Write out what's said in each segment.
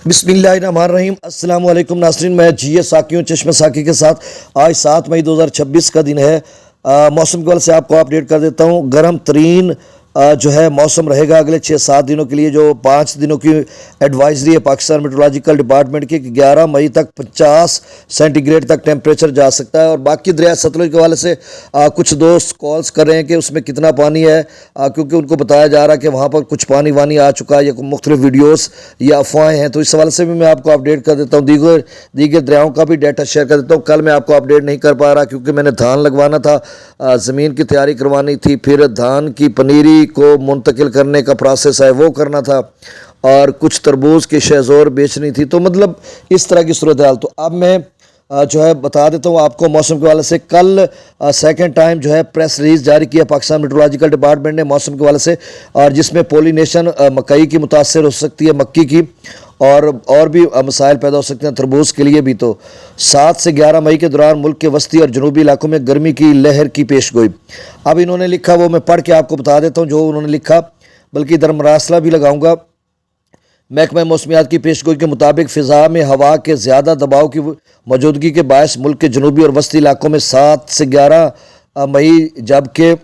بسم اللہ الرحمن الرحیم۔ السلام علیکم ناظرین، میں جی اے ساکی ہوں چشمہ ساکی کے ساتھ۔ آج 7 مئی 2026 کا دن ہے۔ موسم کے حوالے سے آپ کو اپڈیٹ کر دیتا ہوں۔ گرم ترین جو ہے موسم رہے گا اگلے 6-7 دنوں کے لیے۔ جو 5 دنوں کی ایڈوائزری ہے پاکستان میٹرولوجیکل ڈپارٹمنٹ کی کہ 11 مئی تک 50 سینٹی گریڈ تک ٹیمپریچر جا سکتا ہے۔ اور باقی دریا ستلج کے حوالے سے کچھ دوست کالز کر رہے ہیں کہ اس میں کتنا پانی ہے، کیونکہ ان کو بتایا جا رہا ہے کہ وہاں پر کچھ پانی وانی آ چکا ہے یا مختلف ویڈیوز یا افواہیں ہیں، تو اس حوالے سے بھی میں آپ کو اپڈیٹ کر دیتا ہوں۔ دیگر دریاؤں کا بھی ڈیٹا شیئر کر دیتا ہوں۔ کل میں آپ کو اپڈیٹ نہیں کر پا رہا کیونکہ میں نے دھان لگوانا تھا، زمین کی تیاری کروانی تھی، پھر دھان کی پنیری کو منتقل کرنے کا پروسیس ہے وہ کرنا تھا، اور کچھ تربوز کی شہزور بیچنی تھی، تو مطلب اس طرح کی صورتحال۔ تو اب میں جو ہے بتا دیتا ہوں آپ کو موسم کے حوالے سے۔ کل سیکنڈ ٹائم جو ہے پریس ریلیز جاری کیا پاکستان میٹرولوجیکل ڈپارٹمنٹ نے موسم کے حوالے سے، اور جس میں پولینیشن مکئی کی متاثر ہو سکتی ہے، مکی کی، اور بھی مسائل پیدا ہو سکتے ہیں تربوز کے لیے بھی۔ تو 7 سے 11 مئی کے دوران ملک کے وسطی اور جنوبی علاقوں میں گرمی کی لہر کی پیش گوئی۔ اب انہوں نے لکھا، وہ میں پڑھ کے آپ کو بتا دیتا ہوں جو انہوں نے لکھا، بلکہ ادھر مراسلہ بھی لگاؤں گا۔ محکمہ موسمیات کی پیشگوئی کے مطابق فضا میں ہوا کے زیادہ دباؤ کی موجودگی کے باعث ملک کے جنوبی اور وسطی علاقوں میں 7 سے 11 مئی جبکہ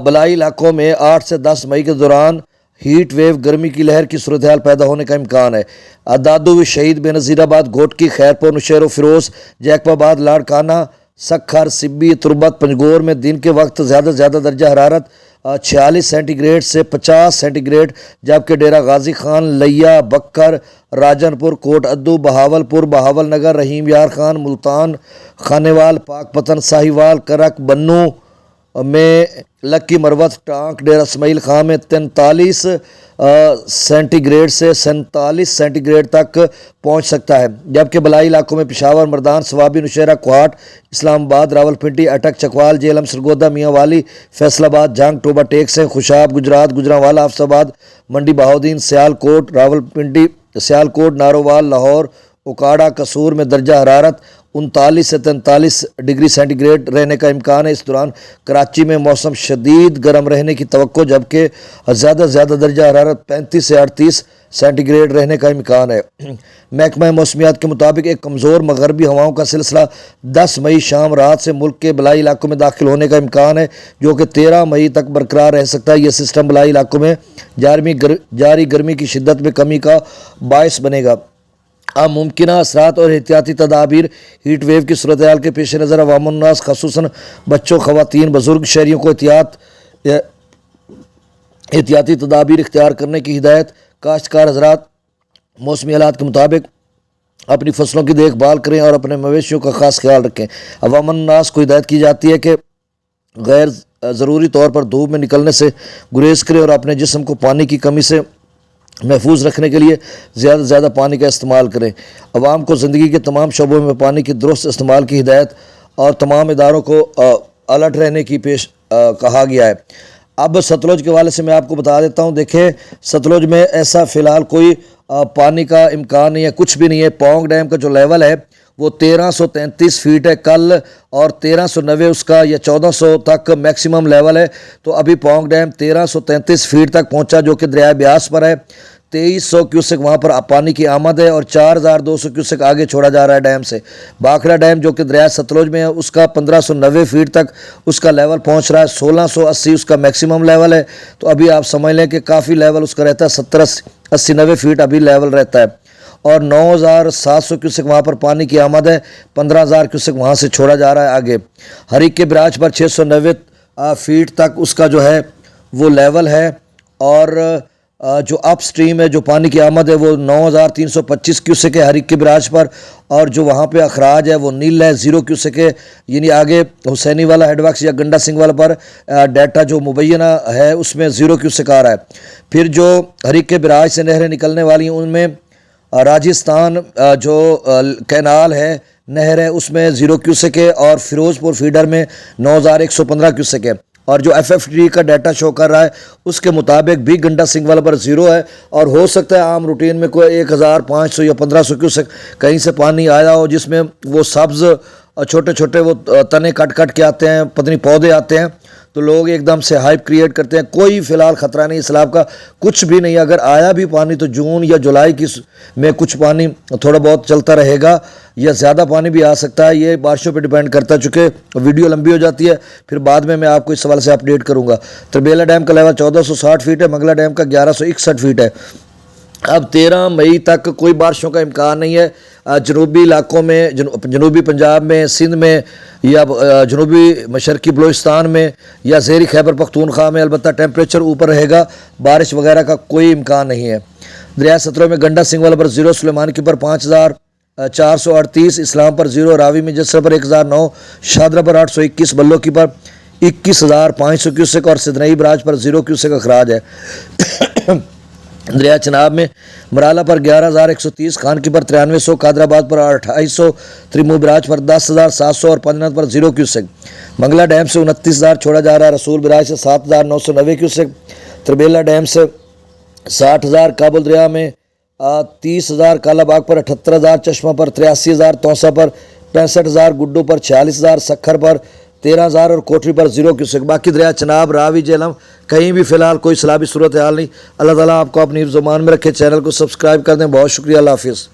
بلائی علاقوں میں 8 سے 10 مئی کے دوران ہیٹ ویو گرمی کی لہر کی صورتحال پیدا ہونے کا امکان ہے۔ دادو شہید بے نظیر آباد، گھوٹکی، خیرپور، نوشہرہ، فیروز، جیکب آباد، لاڑکانہ، سکھر، سبی، تربت، پنجگور میں دن کے وقت زیادہ درجہ حرارت 46 سینٹی گریڈ سے 50 سینٹی گریڈ، جبکہ ڈیرہ غازی خان، لیا، بکر، راجن پور، کوٹ ادو، بہاول پور، بہاول نگر، رحیم یار خان، ملتان، خانیوال، پاک پتن، ساہیوال، کرک، بنو میں لکی، مروت، ٹانک، ڈیرہ اسماعیل خان میں 43 سینٹی گریڈ سے 47 سینٹی گریڈ تک پہنچ سکتا ہے، جبکہ بلائی علاقوں میں پشاور، مردان، سوابی، نوشہرہ، کوہاٹ، اسلام آباد، راولپنڈی، اٹک، چکوال، جہلم، سرگودا، میاں والی، فیصل آباد، جھانگ، ٹوبہ ٹیک سے خوشاب، گجرات، گجرانوالہ، حفظ آباد، منڈی بہاؤدین، سیالکوٹ، راولپنڈی، سیالکوٹ، نارووال، لاہور، اکاڑہ، قصور میں درجہ حرارت 39 سے 43 ڈگری سینٹی گریڈ رہنے کا امکان ہے۔ اس دوران کراچی میں موسم شدید گرم رہنے کی توقع، جبکہ زیادہ درجہ حرارت 35 سے 38 سینٹی گریڈ رہنے کا امکان ہے۔ محکمہ موسمیات کے مطابق ایک کمزور مغربی ہواؤں کا سلسلہ 10 مئی شام رات سے ملک کے بلائی علاقوں میں داخل ہونے کا امکان ہے، جو کہ 13 مئی تک برقرار رہ سکتا ہے۔ یہ سسٹم بلائی علاقوں میں جاری گرمی کی شدت میں کمی کا باعث بنے گا۔ اب ممکنہ اثرات اور احتیاطی تدابیر۔ ہیٹ ویو کی صورتحال کے پیش نظر عوام الناس خصوصاً بچوں، خواتین، بزرگ شہریوں کو احتیاطی تدابیر اختیار کرنے کی ہدایت۔ کاشتکار حضرات موسمی حالات کے مطابق اپنی فصلوں کی دیکھ بھال کریں اور اپنے مویشیوں کا خاص خیال رکھیں۔ عوام الناس کو ہدایت کی جاتی ہے کہ غیر ضروری طور پر دھوپ میں نکلنے سے گریز کریں اور اپنے جسم کو پانی کی کمی سے محفوظ رکھنے کے لیے زیادہ پانی کا استعمال کریں۔ عوام کو زندگی کے تمام شعبوں میں پانی کی درست استعمال کی ہدایت اور تمام اداروں کو الرٹ رہنے کی کہا گیا ہے۔ اب ستلج کے حوالے سے میں آپ کو بتا دیتا ہوں۔ دیکھیں ستلج میں ایسا فی الحال کوئی پانی کا امکان نہیں ہے، کچھ بھی نہیں ہے۔ پونگ ڈیم کا جو لیول ہے وہ 1333 فیٹ ہے کل، اور 1390 اس کا یا 1400 تک میکسیمم لیول ہے۔ تو ابھی پونگ ڈیم 1333 فیٹ تک پہنچا، جو کہ دریائے بیاس پر ہے۔ 2300 کیوسک وہاں پر پانی کی آمد ہے، اور 4200 کیوسک آگے چھوڑا جا رہا ہے ڈیم سے۔ باکھرا ڈیم جو کہ دریائے ستلج میں ہے، اس کا 1590 فیٹ تک اس کا لیول پہنچ رہا ہے، 1680 اس کا میکسیمم لیول ہے۔ تو ابھی آپ سمجھ لیں کہ کافی لیول اس کا رہتا ہے، 70-80-90 فیٹ ابھی لیول رہتا ہے، اور 9700 کیوسک وہاں پر پانی کی آمد ہے، 15000 کیوسک وہاں سے چھوڑا جا رہا ہے آگے۔ ہریک کے براج پر 690 فیٹ تک اس کا جو ہے وہ لیول ہے، اور جو اپ سٹریم ہے جو پانی کی آمد ہے وہ 9325 کیوسک ہے ہریک کے براج پر، اور جو وہاں پہ اخراج ہے وہ نیل ہے 0 کیوسک ہے، یعنی آگے حسینی والا ہیڈ ورکس یا گنڈا سنگھ والا پر ڈیٹا جو مبینہ ہے اس میں 0 کیوسک آ رہا ہے۔ پھر جو ہریک کے براج سے نہریں نکلنے والی ہیں ان میں راجستھان جو کینال ہے، نہر ہے، اس میں 0 کیوسک ہے، اور فیروز پور فیڈر میں 9115 کیوسک ہے۔ اور جو ایف ایف ڈی کا ڈیٹا شو کر رہا ہے اس کے مطابق بھی گنڈا سنگھ والا پر 0 ہے، اور ہو سکتا ہے عام روٹین میں کوئی 1500 یا 1500 کیوسک کہیں سے پانی آیا ہو، جس میں وہ سبز چھوٹے وہ تنے کٹ کے آتے ہیں، پتنی پودے آتے ہیں، تو لوگ ایک دم سے ہائپ کریٹ کرتے ہیں. کوئی فی الحال خطرہ نہیں سیلاب کا، کچھ بھی نہیں. اگر آیا بھی پانی تو جون یا جولائی میں کچھ پانی تھوڑا بہت چلتا رہے گا، یا زیادہ پانی بھی آ سکتا ہے. یہ بارشوں پہ ڈیپینڈ کرتا ہے. چونکہ ویڈیو لمبی ہو جاتی ہے، پھر بعد میں آپ کو اس سوال سے اپڈیٹ کروں گا. تربیلا ڈیم کا لیول 1460 فیٹ ہے، منگلا ڈیم کا 1161 فیٹ ہے. اب 13 مئی تک کوئی بارشوں کا امکان نہیں ہے. جنوبی علاقوں میں، جنوبی پنجاب میں، سندھ میں، یا جنوبی مشرقی بلوچستان میں، یا زیری خیبر پختونخوا میں البتہ ٹیمپریچر اوپر رہے گا. بارش وغیرہ کا کوئی امکان نہیں ہے. دریائے ستلج میں گنڈا سنگھ پر 0، سلیمان کی پر 5438، اسلام پر 0، راوی میں جسر پر 1009، شادرہ پر 821، بلو کی پر 21500 کیوسک اور سدنئی براج پر 0 کیوسک اخراج ہے. دریا چناب میں مرالا پر 11130، خان کی پر 9300، قادر آباد پر 2800، تریمو براج پر 10700 اور پنجنت پر 0 کیوسک. منگلا ڈیم سے 29000 چھوڑا جا رہا ہے، رسول براج سے 7990 کیوسک، تربیلا ڈیم سے 60000، کابل دریا میں 30000، کالا باغ پر 78000، چشمہ پر 83000، توسا پر 65000، گڈو پر 46000، سکھر پر 13000 اور کوٹری پر 0 کیوسک. باقی دریا چناب، راوی، جہلم کہیں بھی فی الحال کوئی سیلابی صورتحال نہیں. اللہ تعالیٰ آپ کو اپنی حفظ و امان میں رکھے. چینل کو سبسکرائب کر دیں. بہت شکریہ. اللہ حافظ.